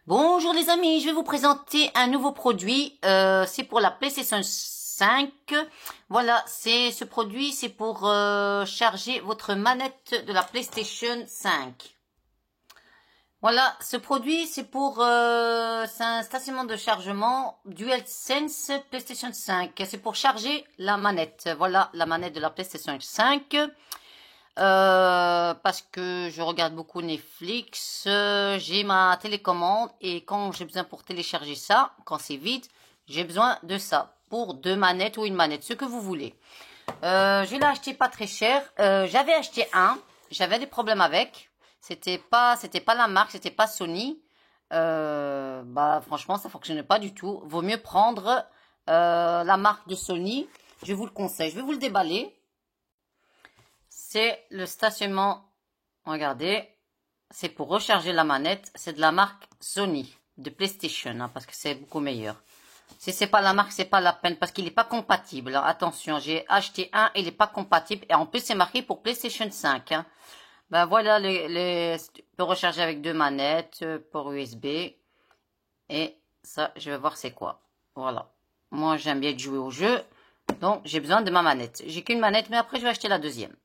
Bonjour les amis, je vais vous présenter un nouveau produit. C'est pour la PlayStation 5. Voilà, ce produit, c'est pour charger votre manette de la PlayStation 5. Voilà, ce produit, c'est un stationnement de chargement DualSense PlayStation 5. C'est pour charger la manette. Voilà, la manette de la PlayStation 5. Parce que je regarde beaucoup Netflix, j'ai ma télécommande et quand j'ai besoin pour télécharger ça, quand c'est vide, j'ai besoin de ça pour deux manettes ou une manette, ce que vous voulez. Je l'ai acheté pas très cher. J'avais acheté j'avais des problèmes avec. C'était pas la marque, c'était pas Sony. Franchement, ça fonctionnait pas du tout. Vaut mieux prendre la marque de Sony. Je vous le conseille. Je vais vous le déballer. C'est le stationnement, regardez, c'est pour recharger la manette, c'est de la marque Sony, de PlayStation, hein, parce que c'est beaucoup meilleur. Si c'est pas la marque, c'est pas la peine, parce qu'il n'est pas compatible. Hein. Attention, j'ai acheté il n'est pas compatible, et en plus c'est marqué pour PlayStation 5. Hein. Ben voilà, tu peux recharger avec deux manettes, port USB, et ça, je vais voir c'est quoi. Voilà. Moi, j'aime bien jouer au jeu, donc j'ai besoin de ma manette. J'ai qu'une manette, mais après je vais acheter la deuxième.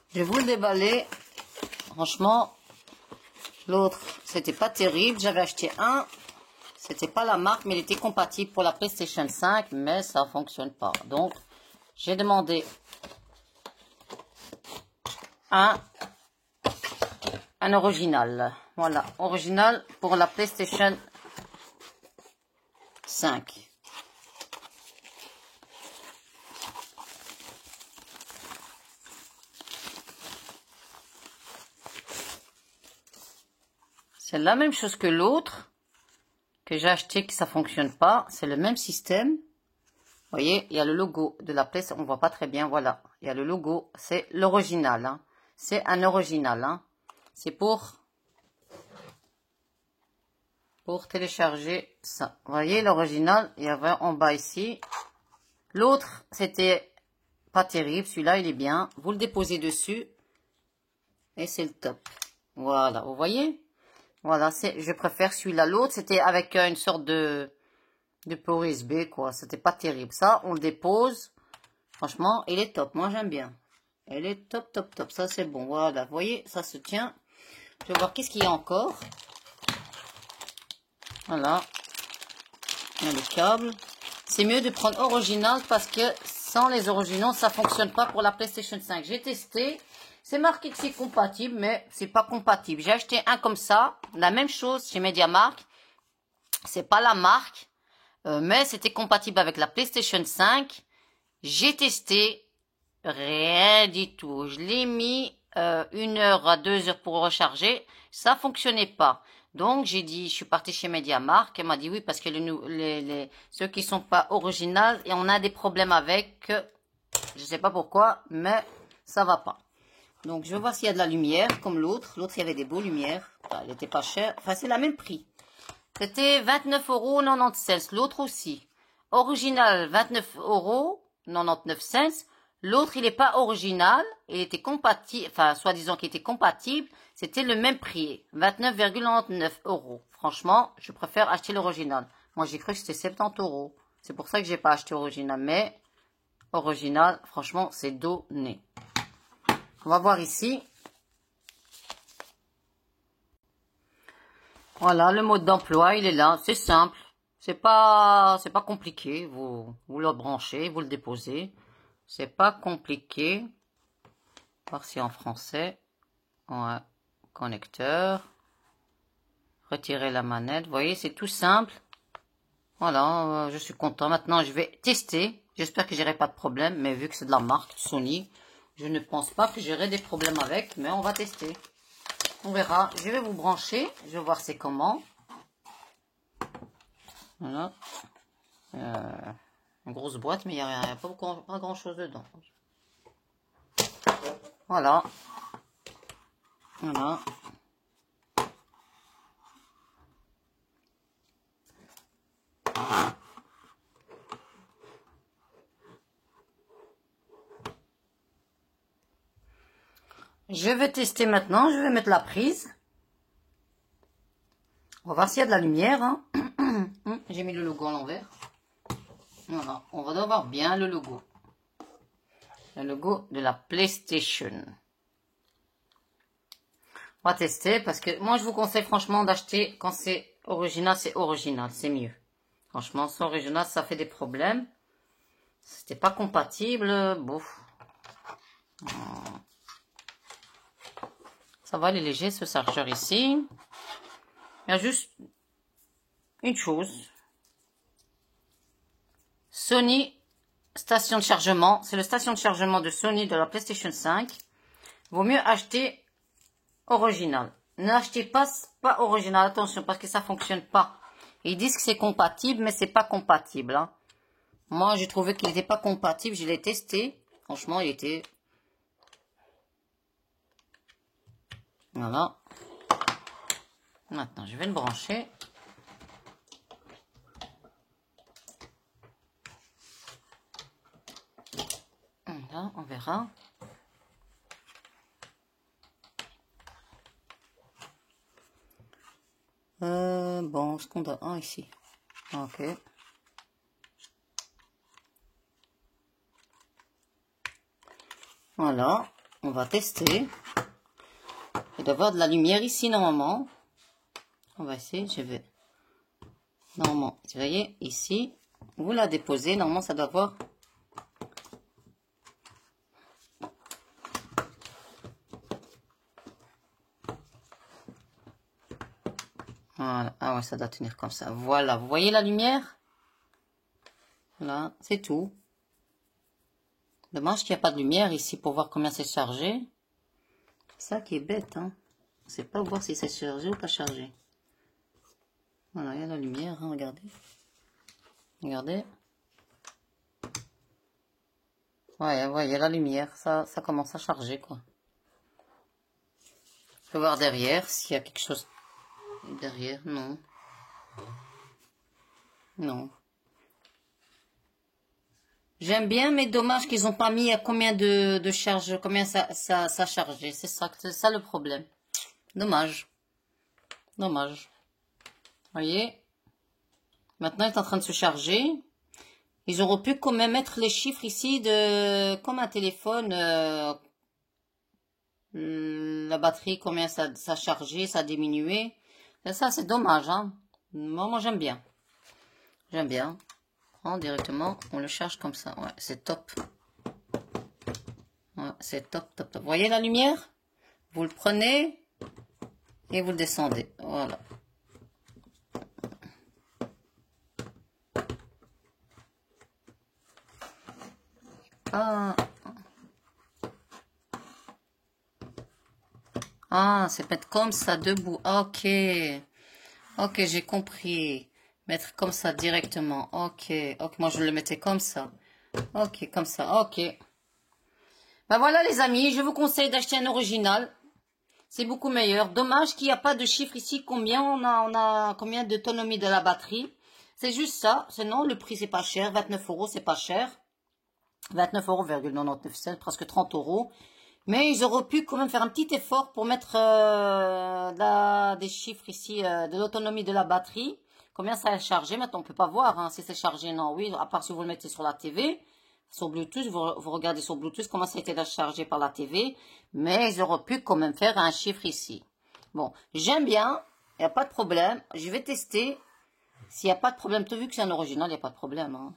Je vais vous le déballer. Franchement, l'autre, c'était pas terrible. J'avais acheté c'était pas la marque, mais il était compatible pour la PlayStation 5, mais ça fonctionne pas. Donc, j'ai demandé un original. Voilà, original pour la PlayStation 5. C'est la même chose que l'autre que j'ai acheté, que ça fonctionne pas. C'est le même système. Vous voyez, il y a le logo de la PlayStation. On voit pas très bien. Voilà, il y a le logo. C'est l'original. Hein. C'est un original. Hein. C'est pour télécharger ça. Vous voyez, l'original, il y avait en bas ici. L'autre, c'était pas terrible. Celui-là, il est bien. Vous le déposez dessus. Et c'est le top. Voilà, vous voyez? Voilà, je préfère celui-là. L'autre, c'était avec une sorte de port USB, quoi. C'était pas terrible. Ça, on le dépose. Franchement, il est top. Moi, j'aime bien. Il est top, top, top. Ça, c'est bon. Voilà, vous voyez, ça se tient. Je vais voir qu'est-ce qu'il y a encore. Voilà. Il y a le câble. C'est mieux de prendre original parce que sans les originaux, ça fonctionne pas pour la PlayStation 5. J'ai testé. C'est marqué que c'est compatible, mais c'est pas compatible. J'ai acheté un comme ça. La même chose chez MediaMarkt. C'est pas la marque, mais c'était compatible avec la PlayStation 5. J'ai testé. Rien du tout. Je l'ai mis 1 heure à 2 heures pour recharger. Ça fonctionnait pas. Donc, je suis partie chez MediaMarkt. Elle m'a dit oui, parce que ceux qui sont pas originaux, et on a des problèmes avec. Je sais pas pourquoi, mais ça va pas. Donc, je vais voir s'il y a de la lumière, comme l'autre. L'autre, il y avait des beaux lumières. Enfin, elle était pas chère. Enfin, c'est le même prix. C'était 29,90 €. L'autre aussi. Original, 29,99 €. L'autre, il n'est pas original. Il était compatible, enfin, soi-disant qu'il était compatible. C'était le même prix, 29,99 €. Franchement, je préfère acheter l'original. Moi, j'ai cru que c'était 70 €. C'est pour ça que j'ai pas acheté original. Mais, original, franchement, c'est donné. On va voir ici. Voilà, le mode d'emploi, il est là. C'est simple. C'est pas compliqué. Vous le branchez, vous le déposez. C'est pas compliqué. Voir si en français. Ouais. Connecteur. Retirer la manette. Vous voyez, c'est tout simple. Voilà, je suis content. Maintenant, je vais tester. J'espère que j'aurai pas de problème. Mais vu que c'est de la marque Sony, je ne pense pas que j'aurai des problèmes avec. Mais on va tester. On verra. Je vais vous brancher. Je vais voir c'est comment. Voilà. Une grosse boîte, mais il n'y a pas grand chose dedans. Voilà. Voilà. Je vais tester maintenant. Je vais mettre la prise. On va voir s'il y a de la lumière. Hein. J'ai mis le logo à l'envers. Voilà. On va avoir bien le logo. Le logo de la PlayStation. On va tester parce que moi je vous conseille franchement d'acheter quand c'est original, c'est mieux. Franchement, sans original, ça fait des problèmes. C'était pas compatible, bouf. Ça va, il est léger ce chargeur ici. Il y a juste une chose. Sony station de chargement. C'est le station de chargement de Sony de la PlayStation 5. Vaut mieux acheter original. N'achetez pas original, attention, parce que ça fonctionne pas. Ils disent que c'est compatible, mais c'est pas compatible. Hein. Moi, j'ai trouvé qu'il n'était pas compatible. Je l'ai testé. Franchement, il était... Voilà. Maintenant, je vais le brancher. Là, on verra. Bon, ce qu'on a... Ah, ici. Ok. Voilà. On va tester. Il doit y avoir de la lumière ici, normalement. On va essayer, je vais... Normalement, vous voyez, ici, vous la déposez. Normalement, ça doit avoir... Voilà. Ah ouais, ça doit tenir comme ça. Voilà, vous voyez la lumière? Voilà, c'est tout. Dommage qu'il n'y a pas de lumière ici pour voir combien c'est chargé. C'est ça qui est bête, hein. On ne sait pas voir si c'est chargé ou pas chargé. Voilà, il y a la lumière, hein, regardez. Regardez. Ouais, il y a la lumière. Ça commence à charger, quoi. Je vais voir derrière s'il y a quelque chose derrière. Non. Non. J'aime bien, mais dommage qu'ils n'ont pas mis à combien de charge, combien ça chargeait. C'est ça le problème. Dommage. Dommage. Voyez. Maintenant, il est en train de se charger. Ils auraient pu quand même mettre les chiffres ici de comme un téléphone. La batterie, combien ça chargeait, ça diminuait. Et ça, c'est dommage. Hein. Moi j'aime bien. J'aime bien. Directement, on le charge comme ça. Ouais, c'est top. Ouais, c'est top, top, top. Vous voyez la lumière? Vous le prenez et vous le descendez. Voilà. Ah, c'est mettre comme ça debout. Ok. Ok, j'ai compris. Mettre comme ça directement. Ok. Ok, moi je le mettais comme ça. Ok, comme ça. Ok. Ben voilà les amis, je vous conseille d'acheter un original. C'est beaucoup meilleur. Dommage qu'il n'y a pas de chiffre ici. Combien on a combien d'autonomie de la batterie. C'est juste ça. Sinon, le prix c'est pas cher. 29 €, c'est pas cher. 29,99 €, presque 30 €. Mais ils auraient pu quand même faire un petit effort pour mettre des chiffres ici de l'autonomie de la batterie. Combien ça a chargé. Maintenant, on peut pas voir hein, si c'est chargé. Non, oui, à part si vous le mettez sur la TV. Sur Bluetooth, vous regardez sur Bluetooth comment ça a été chargé par la TV. Mais ils auraient pu quand même faire un chiffre ici. Bon, j'aime bien. Il n'y a pas de problème. Je vais tester. S'il n'y a pas de problème, tu as vu que c'est un original, il n'y a pas de problème. Hein.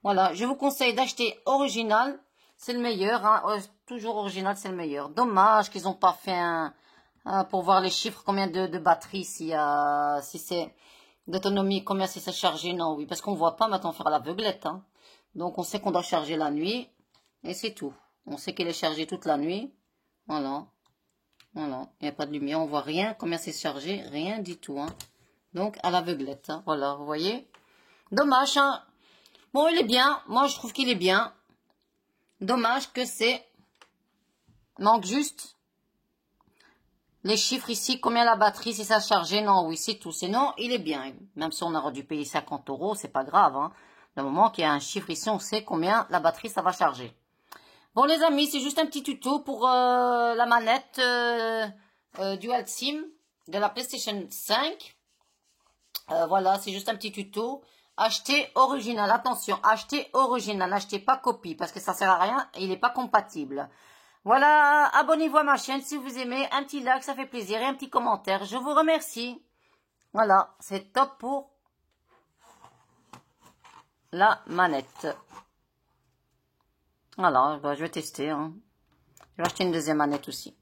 Voilà, je vous conseille d'acheter original. C'est le meilleur. Hein. Toujours original, c'est le meilleur. Dommage qu'ils n'ont pas fait pour voir les chiffres, combien de batterie, si c'est d'autonomie, combien c'est chargé. Non, oui, parce qu'on ne voit pas maintenant faire l'aveuglette. Hein. Donc, on sait qu'on doit charger la nuit. Et c'est tout. On sait qu'elle est chargée toute la nuit. Voilà. Voilà. Il n'y a pas de lumière. On voit rien. Combien c'est chargé. Rien du tout. Hein. Donc, à l'aveuglette. Hein. Voilà, vous voyez. Dommage. Hein. Bon, il est bien. Moi, je trouve qu'il est bien. Dommage que c'est... Manque juste les chiffres ici. Combien la batterie, si ça chargé. Non, oui, c'est tout. Sinon, il est bien. Même si on aurait dû payer 50 €, c'est pas grave. Hein. Le moment qu'il y a un chiffre ici, on sait combien la batterie, ça va charger. Bon les amis, c'est juste un petit tuto pour la manette Dual SIM de la PlayStation 5. Voilà, c'est juste un petit tuto. Achetez original, attention, achetez original, n'achetez pas copie parce que ça sert à rien et il n'est pas compatible. Voilà, abonnez-vous à ma chaîne si vous aimez, un petit like, ça fait plaisir et un petit commentaire. Je vous remercie. Voilà, c'est top pour la manette. Voilà, bah, je vais tester. Hein. Je vais acheter une deuxième manette aussi.